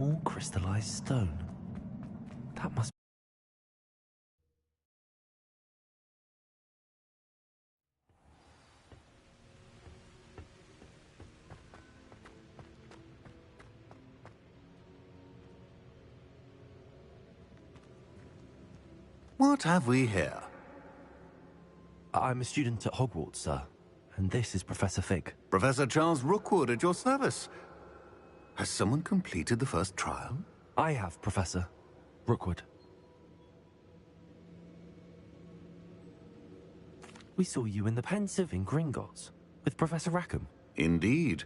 More crystallized stone. That must... What have we here? I'm a student at Hogwarts, sir. And this is Professor Fig. Professor Charles Rookwood at your service. Has someone completed the first trial? I have, Professor Rookwood. We saw you in the Pensive in Gringotts with Professor Rackham. Indeed.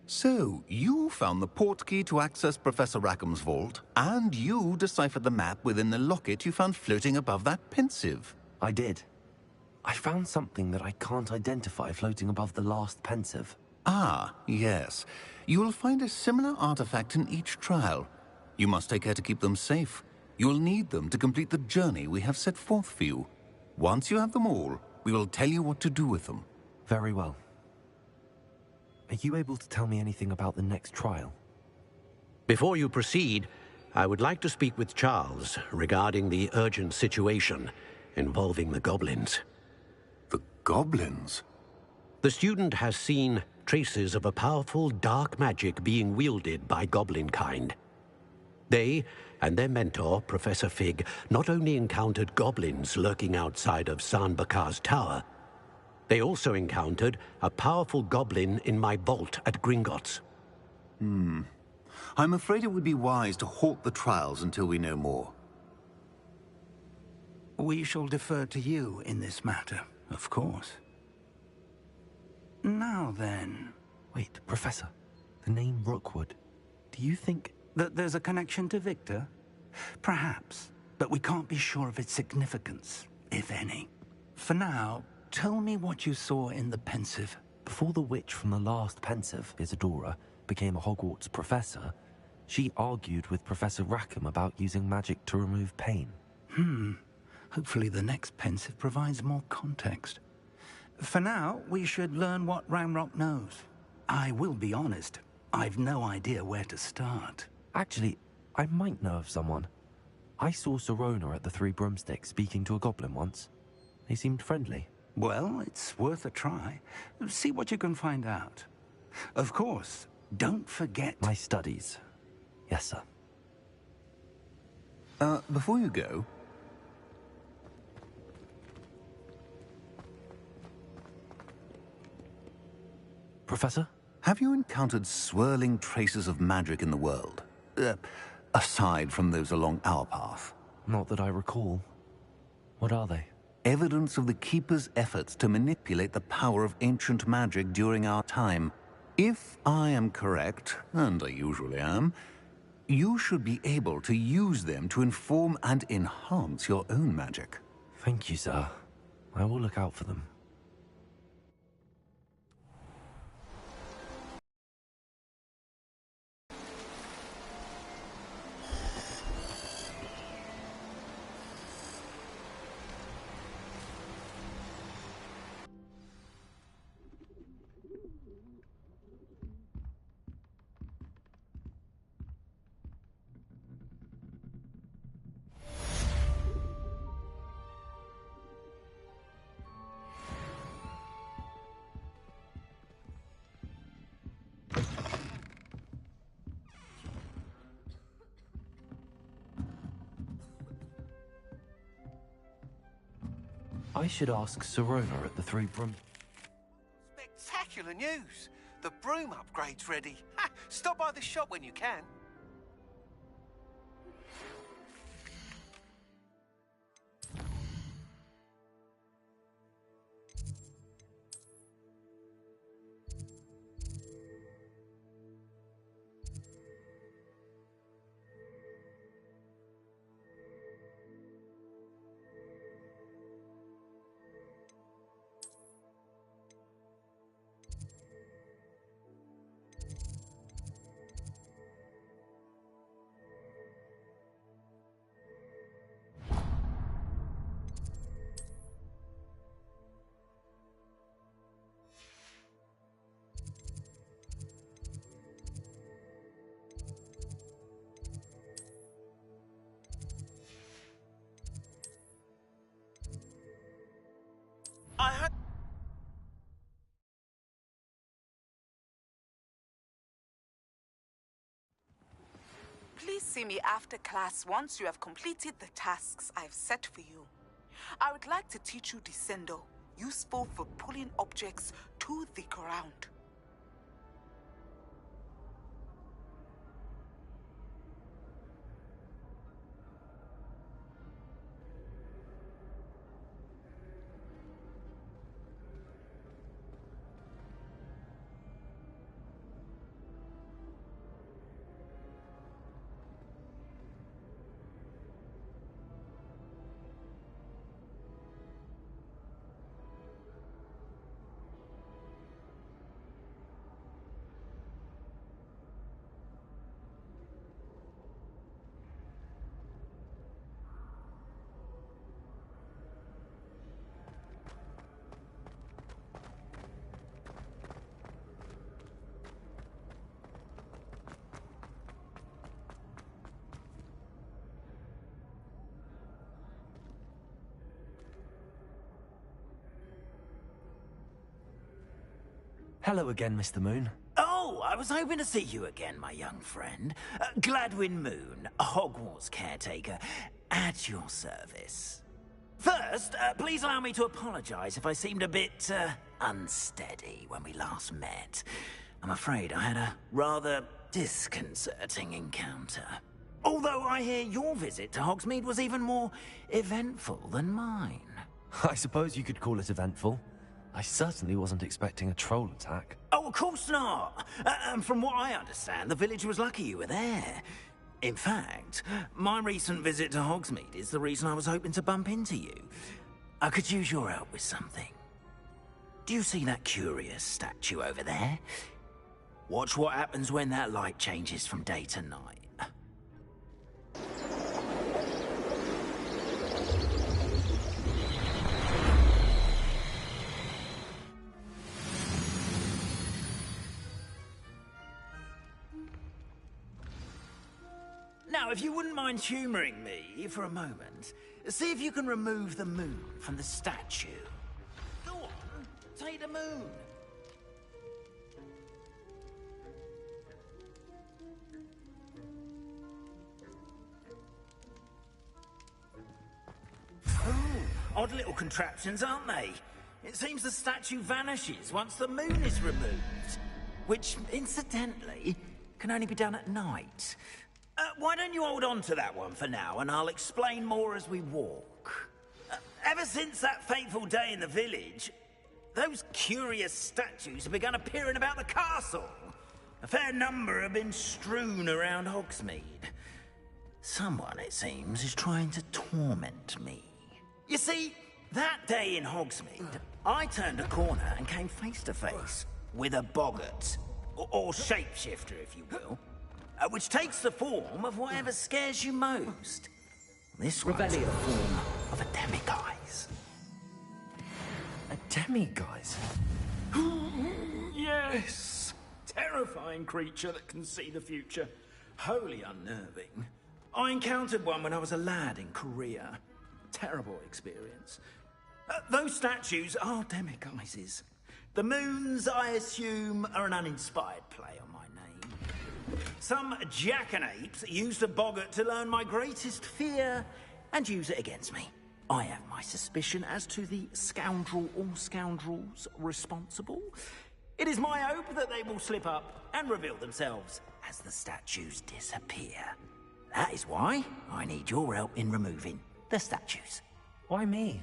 So, you found the portkey to access Professor Rackham's vault, and you deciphered the map within the locket you found floating above that Pensive. I did. I found something that I can't identify floating above the last Pensive. Ah, yes. You will find a similar artifact in each trial. You must take care to keep them safe. You will need them to complete the journey we have set forth for you. Once you have them all, we will tell you what to do with them. Very well. Are you able to tell me anything about the next trial? Before you proceed, I would like to speak with Charles regarding the urgent situation involving the goblins. The goblins? The student has seen traces of a powerful dark magic being wielded by goblin kind. They and their mentor, Professor Fig, not only encountered goblins lurking outside of San Bakar's tower, they also encountered a powerful goblin in my vault at Gringotts. I'm afraid it would be wise to halt the trials until we know more. We shall defer to you in this matter, of course. Now then... Wait, Professor. The name Rookwood. Do you think... that there's a connection to Victor? Perhaps, but we can't be sure of its significance, if any. For now, tell me what you saw in the Pensive. Before the witch from the last Pensive, Isadora, became a Hogwarts professor, she argued with Professor Rackham about using magic to remove pain. Hopefully the next Pensive provides more context. For now, we should learn what Ranrock knows. I will be honest, I've no idea where to start. Actually, I might know of someone. I saw Sirona at the Three Broomsticks speaking to a goblin once. They seemed friendly. Well, it's worth a try. See what you can find out. Of course, don't forget... My studies. Yes, sir. Before you go... Professor? Have you encountered swirling traces of magic in the world? Aside from those along our path? Not that I recall. What are they? Evidence of the Keeper's efforts to manipulate the power of ancient magic during our time. If I am correct, and I usually am, you should be able to use them to inform and enhance your own magic. Thank you, sir. I will look out for them. I should ask Sirona at the Three Broom... Spectacular news! The broom upgrade's ready. Ha! Stop by the shop when you can. see me after class once you have completed the tasks I've set for you. I would like to teach you Descendo, useful for pulling objects to the ground. Hello again, Mr. Moon. Oh, I was hoping to see you again, my young friend. Gladwin Moon, Hogwarts caretaker, at your service. First, please allow me to apologize if I seemed a bit, unsteady when we last met. I'm afraid I had a rather disconcerting encounter. Although I hear your visit to Hogsmeade was even more eventful than mine. I suppose you could call it eventful. I certainly wasn't expecting a troll attack. Oh, of course not. And from what I understand, the village was lucky you were there. In fact, my recent visit to Hogsmeade is the reason I was hoping to bump into you. I could use your help with something. Do you see that curious statue over there? Watch what happens when that light changes from day to night. Now, if you wouldn't mind humoring me for a moment, see if you can remove the moon from the statue. Go on, take the moon. Odd little contraptions, aren't they? It seems the statue vanishes once the moon is removed. Which, incidentally, can only be done at night. Why don't you hold on to that one for now, and I'll explain more as we walk. Ever since that fateful day in the village, those curious statues have begun appearing about the castle. A fair number have been strewn around Hogsmeade. Someone, it seems, is trying to torment me. You see, that day in Hogsmeade, I turned a corner and came face to face with a boggart, or shapeshifter, if you will. Which takes the form of whatever scares you most. This one's the form of a demiguise. A demiguise? Yes! Terrifying creature that can see the future. Wholly unnerving. I encountered one when I was a lad in Korea. Terrible experience. Those statues are demiguises. The moons, I assume, are an uninspired play on my name. Some jackanapes used a boggart to learn my greatest fear and use it against me. I have my suspicion as to the scoundrel or scoundrels responsible. It is my hope that they will slip up and reveal themselves as the statues disappear. That is why I need your help in removing the statues. Why me?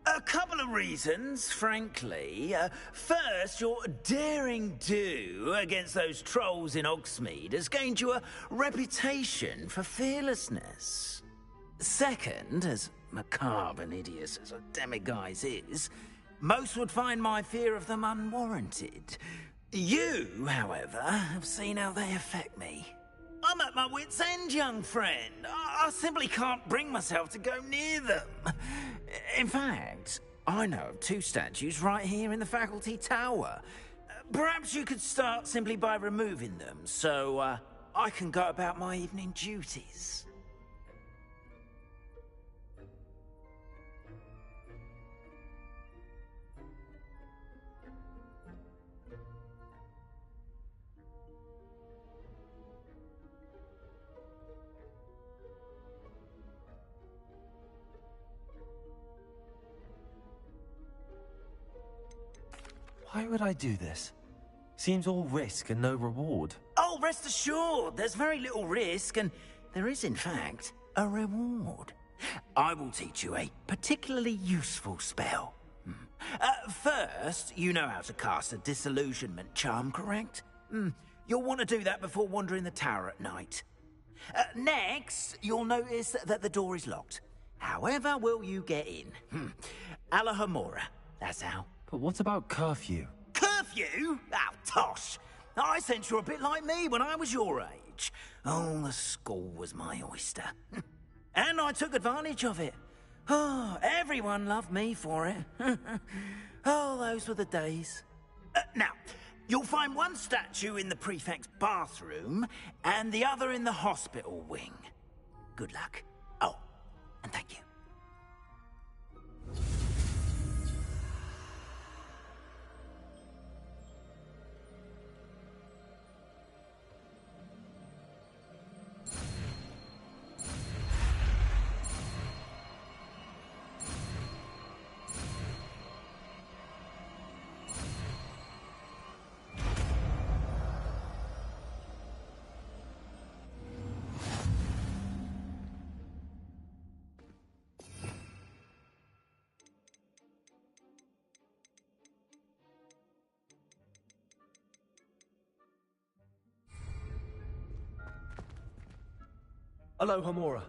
A couple of reasons, frankly. First, your daring do against those trolls in Hogsmeade has gained you a reputation for fearlessness. Second, as macabre and hideous as a demiguise is, most would find my fear of them unwarranted. You, however, have seen how they affect me. I'm at my wit's end, young friend. I simply can't bring myself to go near them. In fact, I know of two statues right here in the faculty tower. Perhaps you could start simply by removing them, so I can go about my evening duties. Why would I do this? Seems all risk and no reward. Oh, rest assured, there's very little risk, and there is, in fact, a reward. I will teach you a particularly useful spell. First, you know how to cast a disillusionment charm, correct? You'll want to do that before wandering the tower at night. Next, you'll notice that the door is locked. However will you get in? Alahomora, that's how. But what about curfew? Curfew? Oh, tosh. I sense you're a bit like me when I was your age. Oh, the school was my oyster. And I took advantage of it. Oh, everyone loved me for it. Oh, those were the days. Now, you'll find one statue in the prefect's bathroom and the other in the hospital wing. Good luck. Oh, and thank you. Alohomora.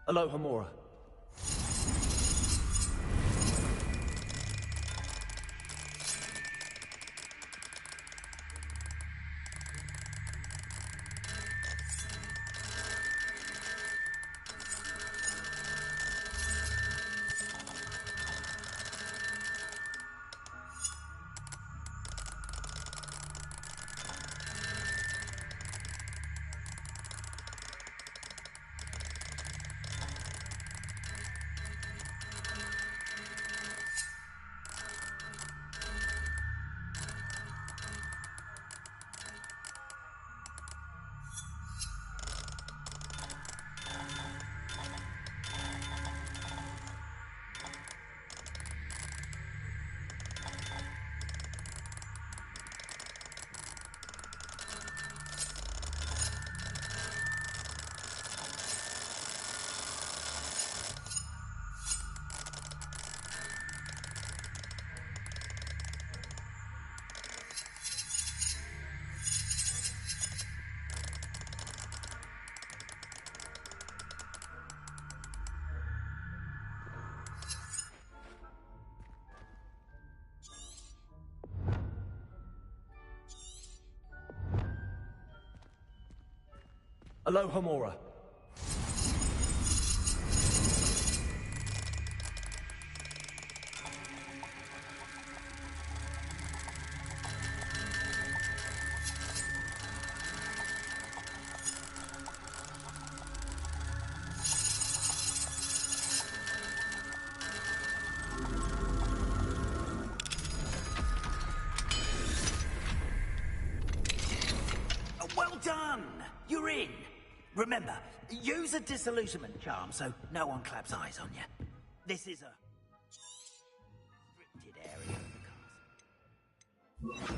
Alohomora. Aloha Mora. Well done! You're in! Remember, use a disillusionment charm so no one claps eyes on you. This is a restricted area of the castle.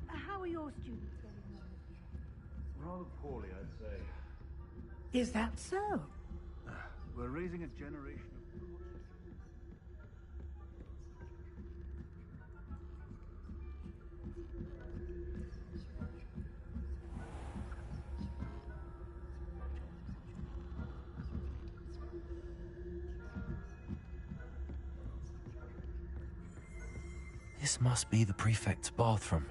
How are your students getting on this year? Rather poorly, I'd say. Is that so? We're raising a generation of... This must be the prefect's bathroom.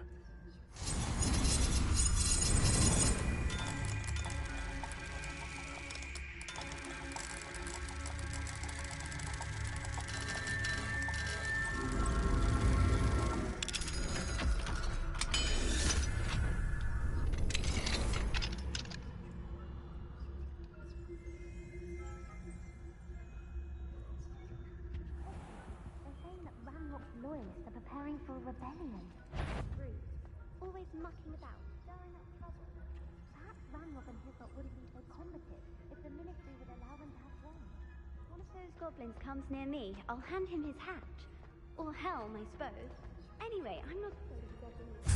They're saying that Ranrock's loyalists are preparing for a rebellion. Rude. Always mucking about, stirring up trouble. Perhaps Ranrock and Hagwarts wouldn't be so combative if the Ministry would allow them to have one. One of those goblins comes near me, I'll hand him his hat. Or helm, I suppose. Anyway, I'm not afraid of goblins.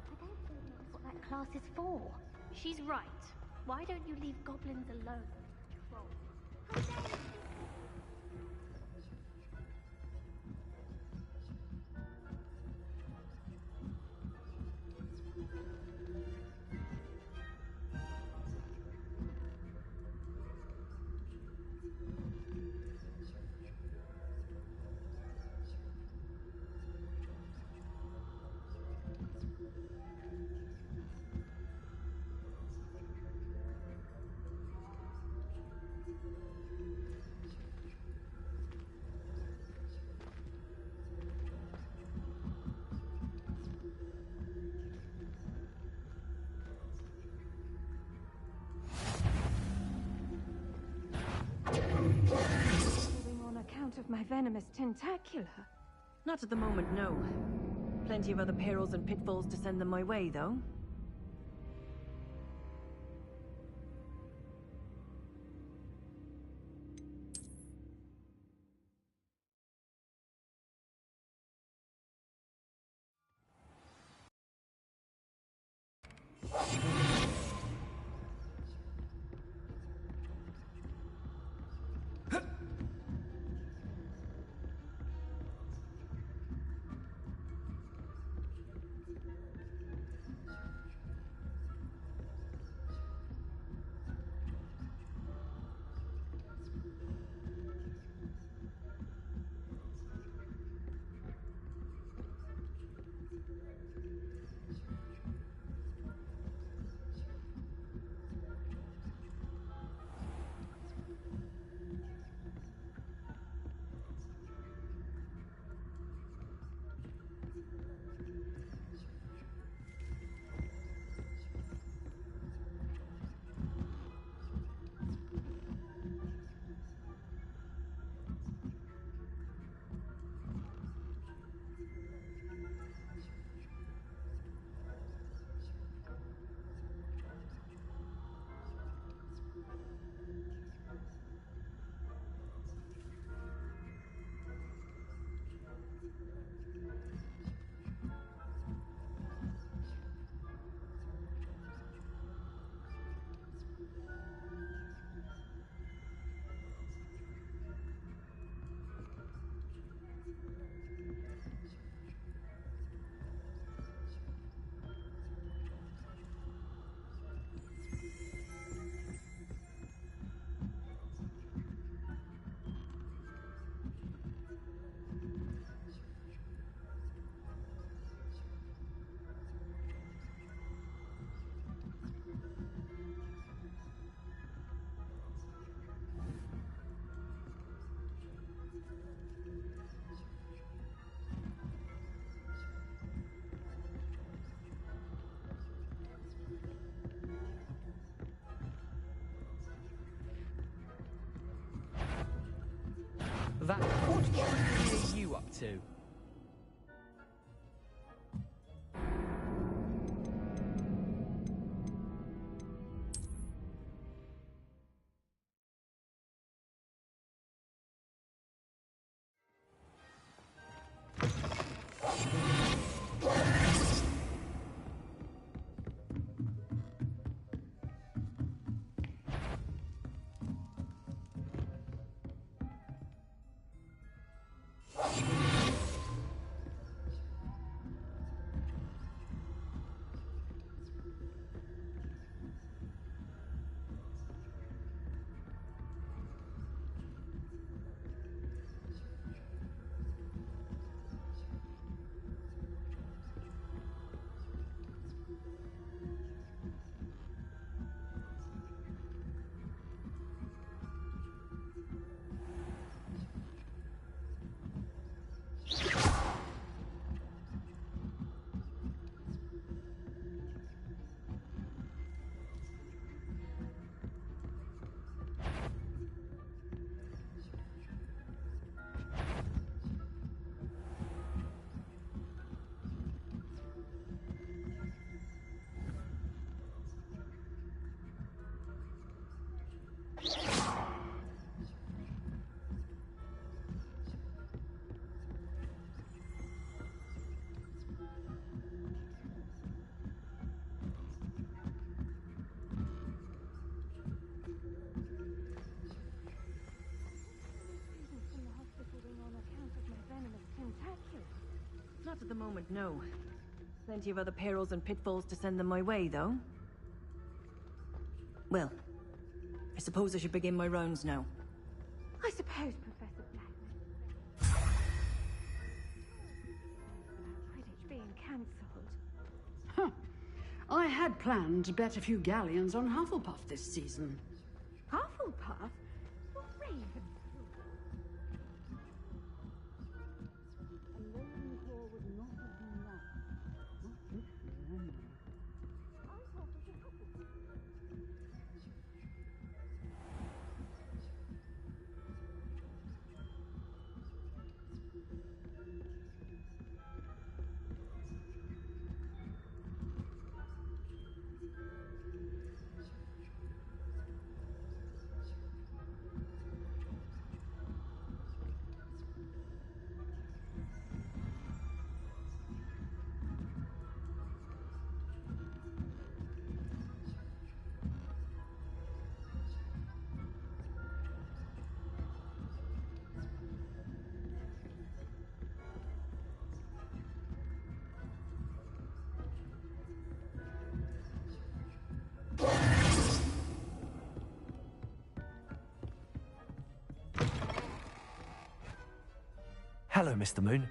I don't think that's what that class is for. She's right. Why don't you leave goblins alone? Troll. How dare you speak? On account of my venomous tentacular? Not at the moment, no. Plenty of other perils and pitfalls to send them my way, though. That what are you up to? Not at the moment, no. Plenty of other perils and pitfalls to send them my way, though. Well, I suppose I should begin my rounds now. I suppose, Professor Blackman. Quidditch being cancelled. Huh. I had planned to bet a few galleons on Hufflepuff this season. Hufflepuff? What Raven? Hello, Mr. Moon.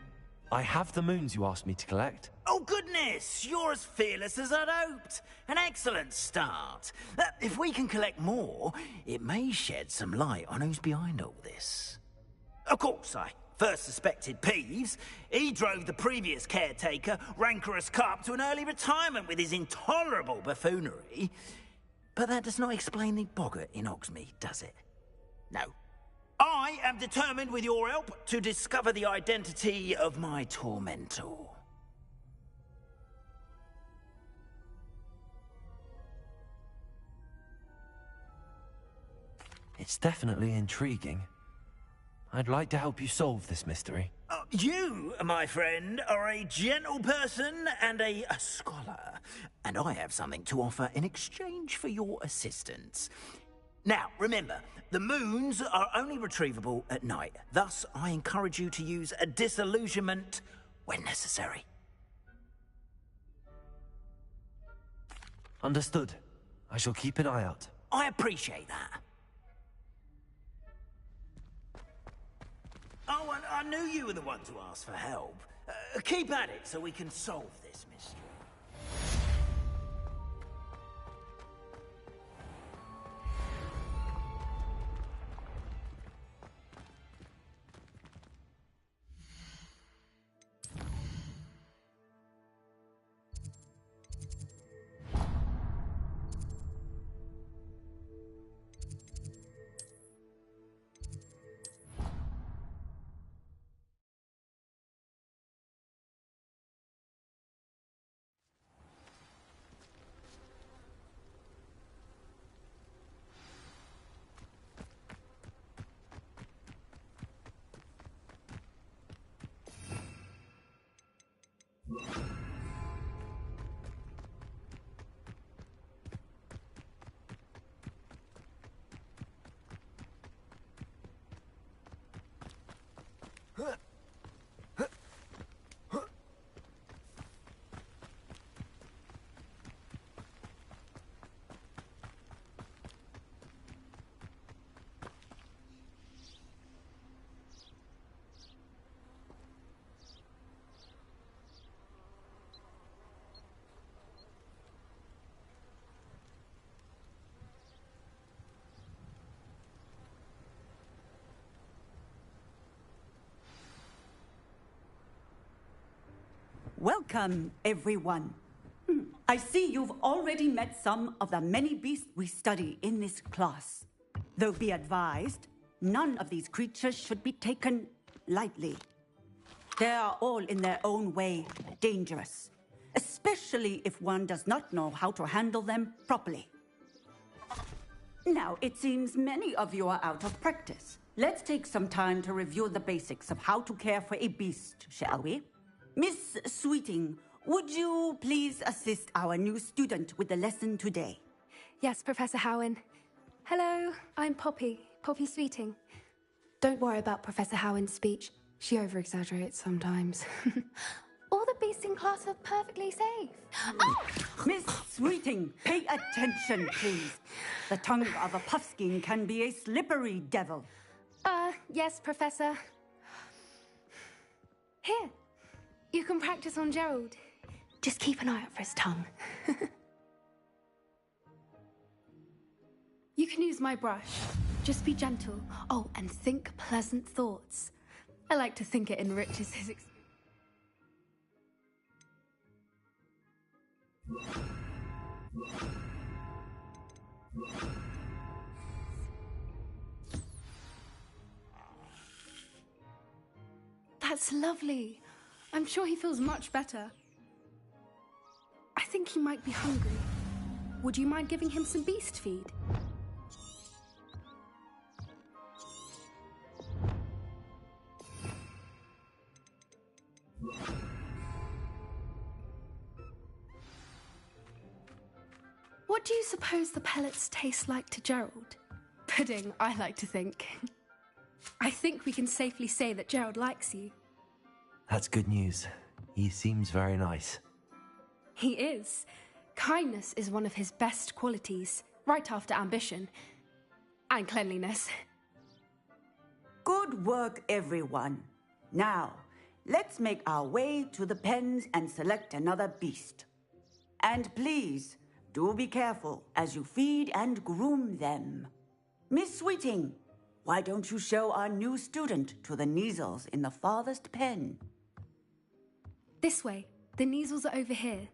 I have the moons you asked me to collect. Oh, goodness! You're as fearless as I'd hoped. An excellent start. If we can collect more, it may shed some light on who's behind all this. Of course, I first suspected Peeves. He drove the previous caretaker, Rancorous Carp, to an early retirement with his intolerable buffoonery. But that does not explain the boggart in Hogsmeade, does it? No. I am determined, with your help, to discover the identity of my tormentor. It's definitely intriguing. I'd like to help you solve this mystery. You, my friend, are a gentle person and a scholar, and I have something to offer in exchange for your assistance. Now, remember, the moons are only retrievable at night. Thus, I encourage you to use a disillusionment when necessary. Understood. I shall keep an eye out. I appreciate that. Oh, and I knew you were the one to ask for help. Keep at it so we can solve this mystery. Welcome, everyone. I see you've already met some of the many beasts we study in this class. Though be advised, none of these creatures should be taken lightly. They are all in their own way dangerous, especially if one does not know how to handle them properly. Now, it seems many of you are out of practice. Let's take some time to review the basics of how to care for a beast, shall we? Miss Sweeting, would you please assist our new student with the lesson today? Yes, Professor Howen. Hello, I'm Poppy Sweeting. Don't worry about Professor Howen's speech. She over-exaggerates sometimes. All the beasts in class are perfectly safe. Oh! Miss Sweeting, pay attention, please. The tongue of a puffskein can be a slippery devil. Yes, Professor. Here. You can practice on Gerald. Just keep an eye out for his tongue. You can use my brush. Just be gentle. Oh, and think pleasant thoughts. I like to think it enriches his experience. That's lovely. I'm sure he feels much better. I think he might be hungry. Would you mind giving him some beast feed? What do you suppose the pellets taste like to Gerald? Pudding, I like to think. I think we can safely say that Gerald likes you. That's good news. He seems very nice. He is. Kindness is one of his best qualities, right after ambition. And cleanliness. Good work, everyone. Now, let's make our way to the pens and select another beast. And please, do be careful as you feed and groom them. Miss Sweeting, why don't you show our new student to the Kneazles in the farthest pen? This way. The Kneazles are over here.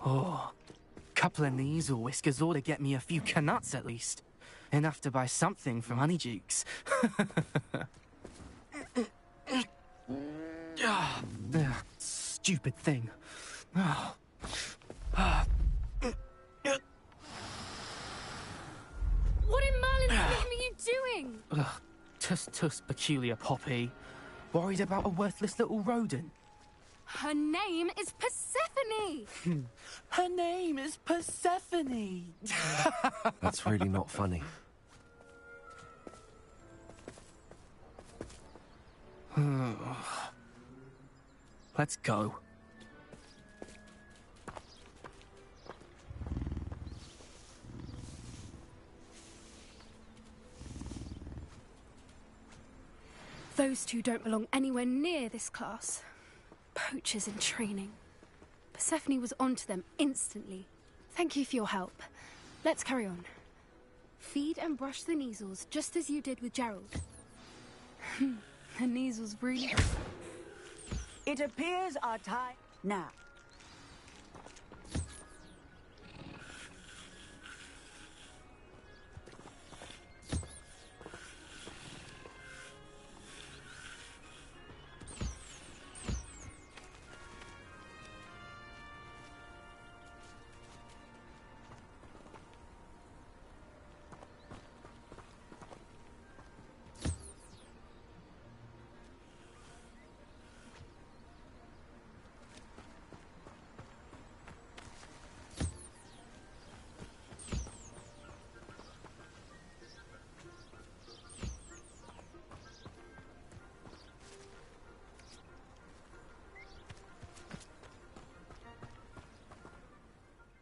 Oh, couple of Kneazle whiskers ought to get me a few canuts at least. Enough to buy something from Honeydukes. Stupid thing. What in Merlin's name are you doing? Tuss, peculiar Poppy. Worried about a worthless little rodent? Her name is Persephone! Her name is Persephone! That's really not funny. Let's go. Those two don't belong anywhere near this class. Poachers in training. Persephone was onto them instantly. Thank you for your help. Let's carry on. Feed and brush the Kneazles, just as you did with Gerald. The Kneazles really... It appears our time now.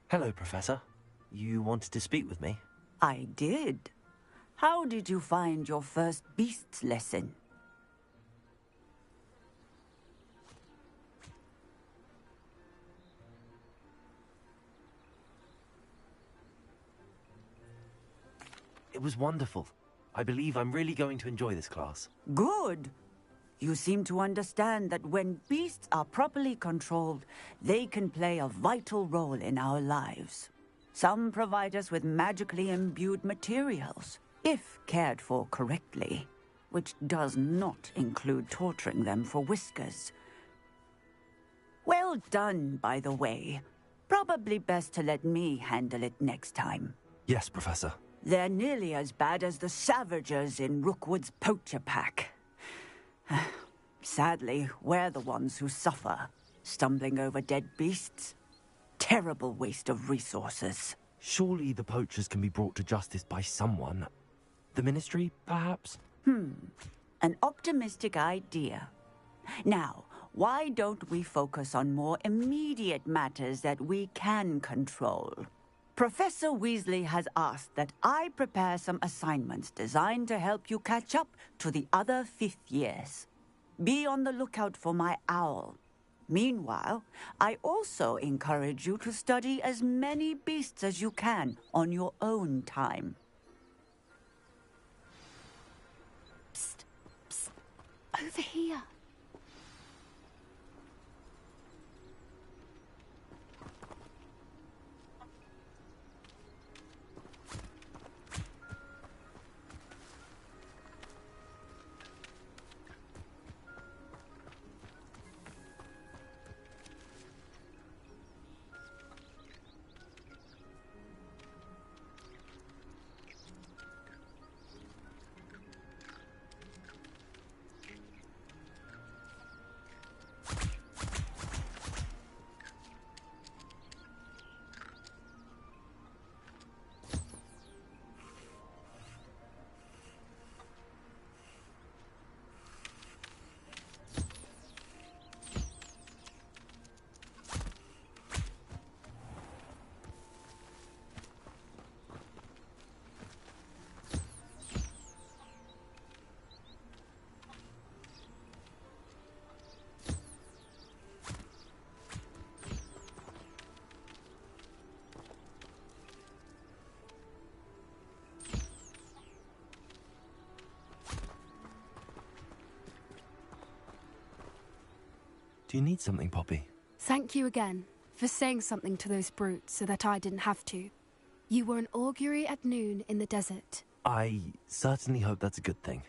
Hello, Professor. You wanted to speak with me? I did. How did you find your first beasts lesson? It was wonderful. I believe I'm really going to enjoy this class. Good. You seem to understand that when beasts are properly controlled, they can play a vital role in our lives. Some provide us with magically imbued materials, if cared for correctly, which does not include torturing them for whiskers. Well done, by the way. Probably best to let me handle it next time. Yes, Professor. They're nearly as bad as the Savagers in Rookwood's poacher pack. Sadly, we're the ones who suffer, stumbling over dead beasts. Terrible waste of resources. Surely the poachers can be brought to justice by someone. The Ministry, perhaps? An optimistic idea. Now, why don't we focus on more immediate matters that we can control? Professor Weasley has asked that I prepare some assignments designed to help you catch up to the other fifth years. Be on the lookout for my owl. Meanwhile, I also encourage you to study as many beasts as you can on your own time. Psst, psst, over here. Do you need something, Poppy? Thank you again for saying something to those brutes so that I didn't have to. You were an augury at noon in the desert. I certainly hope that's a good thing.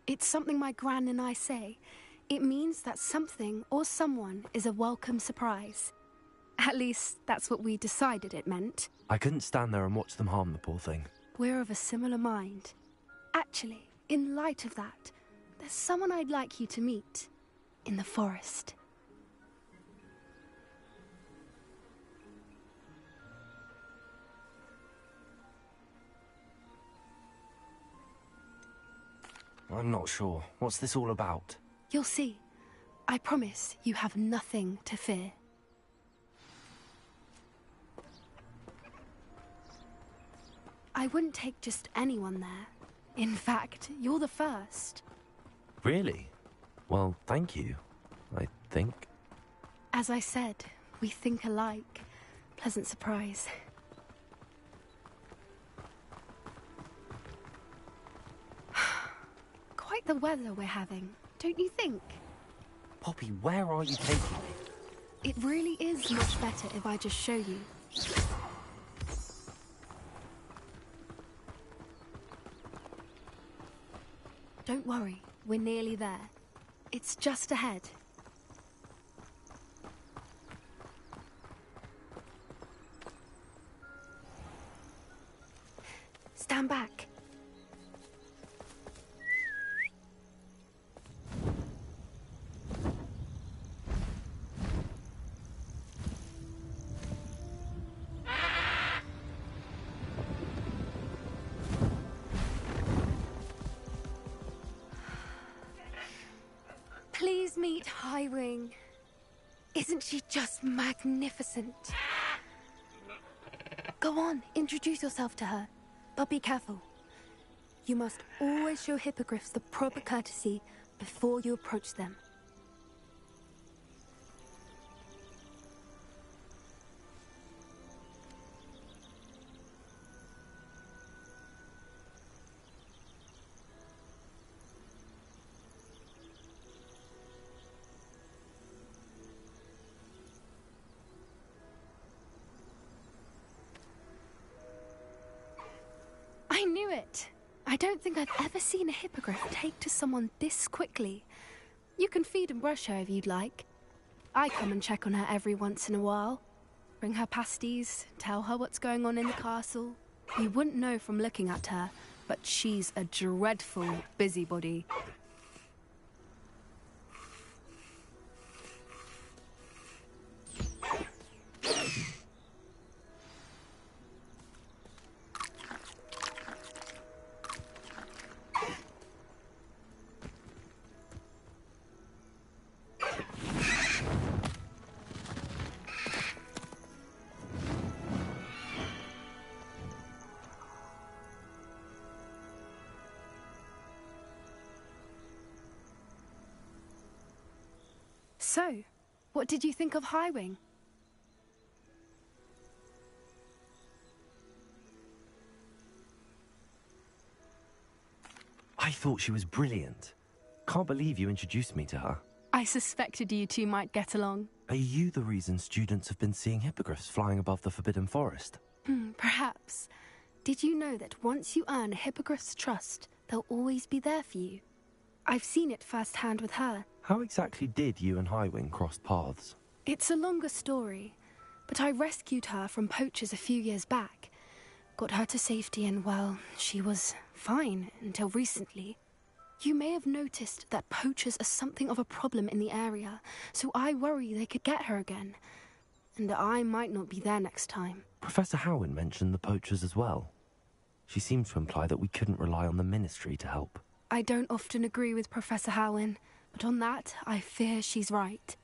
It's something my gran and I say. It means that something or someone is a welcome surprise. At least, that's what we decided it meant. I couldn't stand there and watch them harm the poor thing. We're of a similar mind. Actually, in light of that, there's someone I'd like you to meet. In the forest. I'm not sure. What's this all about? You'll see. I promise you have nothing to fear. I wouldn't take just anyone there. In fact, you're the first. Really? Well, thank you, I think. As I said, we think alike. Pleasant surprise. Quite the weather we're having, don't you think? Poppy, where are you taking me? It really is much better if I just show you. Don't worry, we're nearly there. It's just ahead. Stand back. Please meet Highwing. Isn't she just magnificent? Go on, introduce yourself to her. But be careful. You must always show hippogriffs the proper courtesy before you approach them. I knew it! I don't think I've ever seen a hippogriff take to someone this quickly. You can feed and brush her if you'd like. I come and check on her every once in a while. Bring her pasties, tell her what's going on in the castle. You wouldn't know from looking at her, but she's a dreadful busybody. So, what did you think of Highwing? I thought she was brilliant. Can't believe you introduced me to her. I suspected you two might get along. Are you the reason students have been seeing hippogriffs flying above the Forbidden Forest? Perhaps. Did you know that once you earn a hippogriff's trust, they'll always be there for you? I've seen it firsthand with her. How exactly did you and Highwing cross paths? It's a longer story, but I rescued her from poachers a few years back. Got her to safety and, well, she was fine until recently. You may have noticed that poachers are something of a problem in the area, so I worry they could get her again. And I might not be there next time. Professor Howin mentioned the poachers as well. She seemed to imply that we couldn't rely on the Ministry to help. I don't often agree with Professor Howin, but on that, I fear she's right.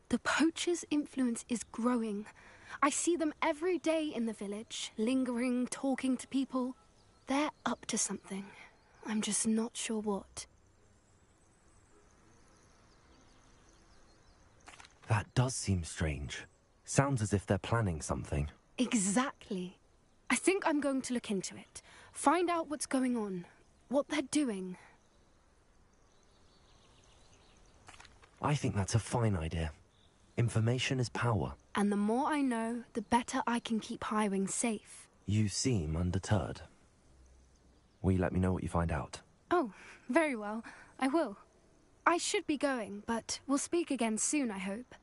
The poachers' influence is growing. I see them every day in the village, lingering, talking to people. They're up to something. I'm just not sure what. That does seem strange. Sounds as if they're planning something. Exactly. I think I'm going to look into it. Find out what's going on. What they're doing. I think that's a fine idea. Information is power. And the more I know, the better I can keep Highwing safe. You seem undeterred. Will you let me know what you find out? Oh, very well. I will. I should be going, but we'll speak again soon, I hope.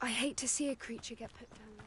I hate to see a creature get put down like that.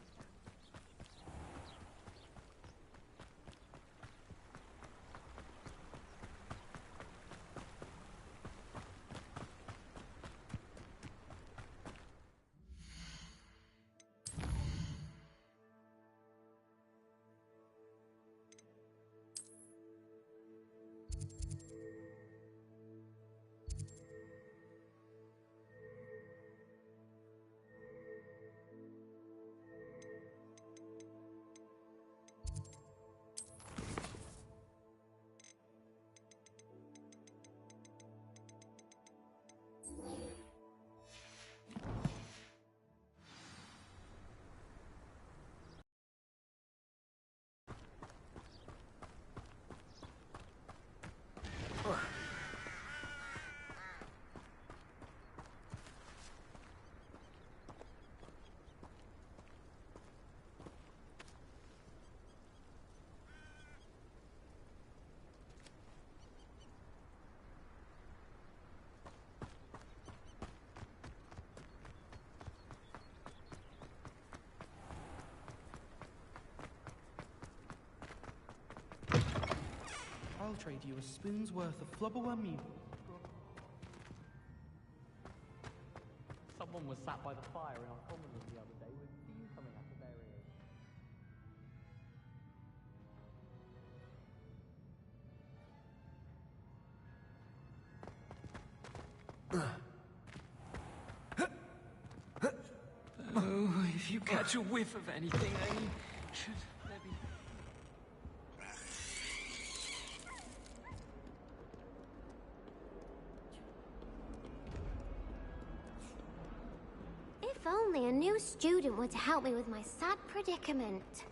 I'll trade you a spoon's worth of flubberworm meal. Someone was sat by the fire in our common room the other day with steam coming out of their ears. Oh, if you catch a whiff of anything, then you should maybe... If only a new student were to help me with my sad predicament.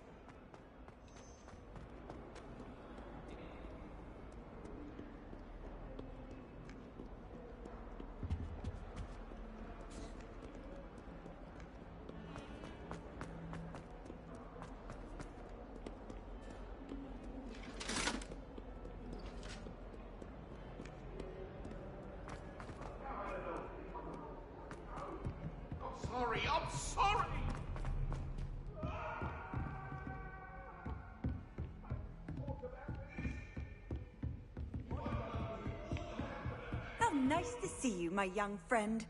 I'm sorry! How nice to see you, my young friend.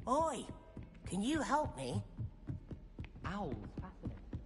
Oi! Can you help me? Owls, fascinating.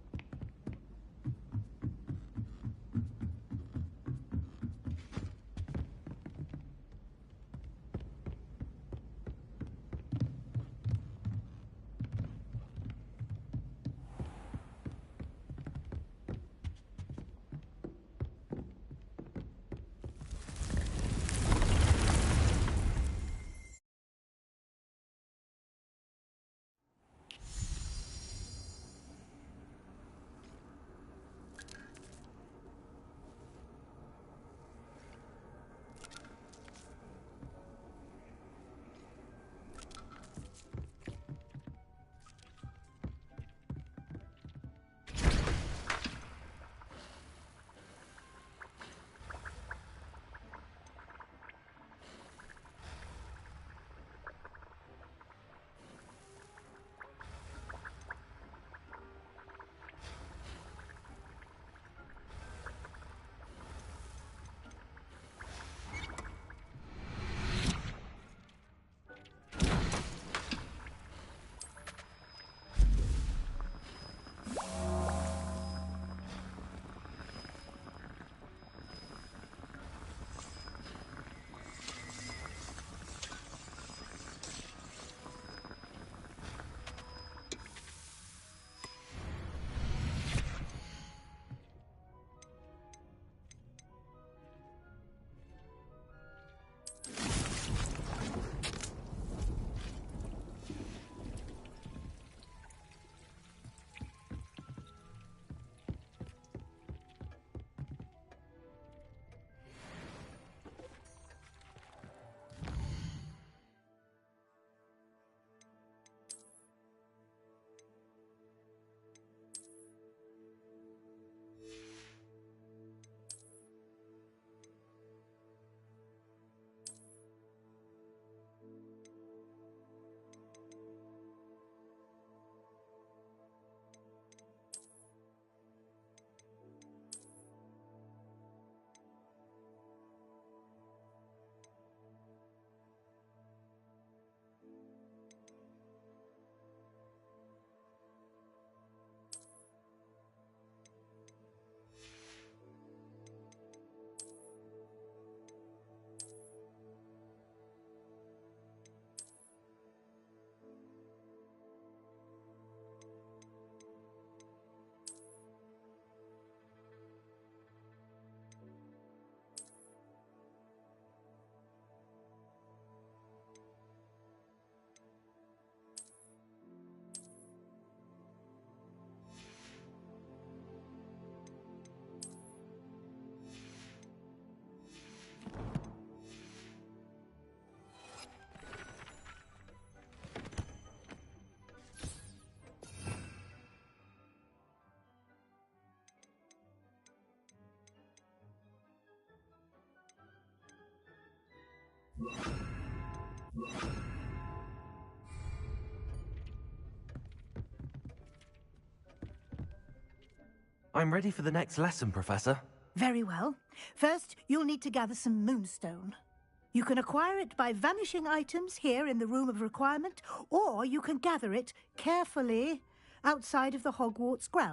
I'm ready for the next lesson, Professor. Very well. First, you'll need to gather some moonstone. You can acquire it by vanishing items here in the Room of Requirement, or you can gather it carefully outside of the Hogwarts grounds.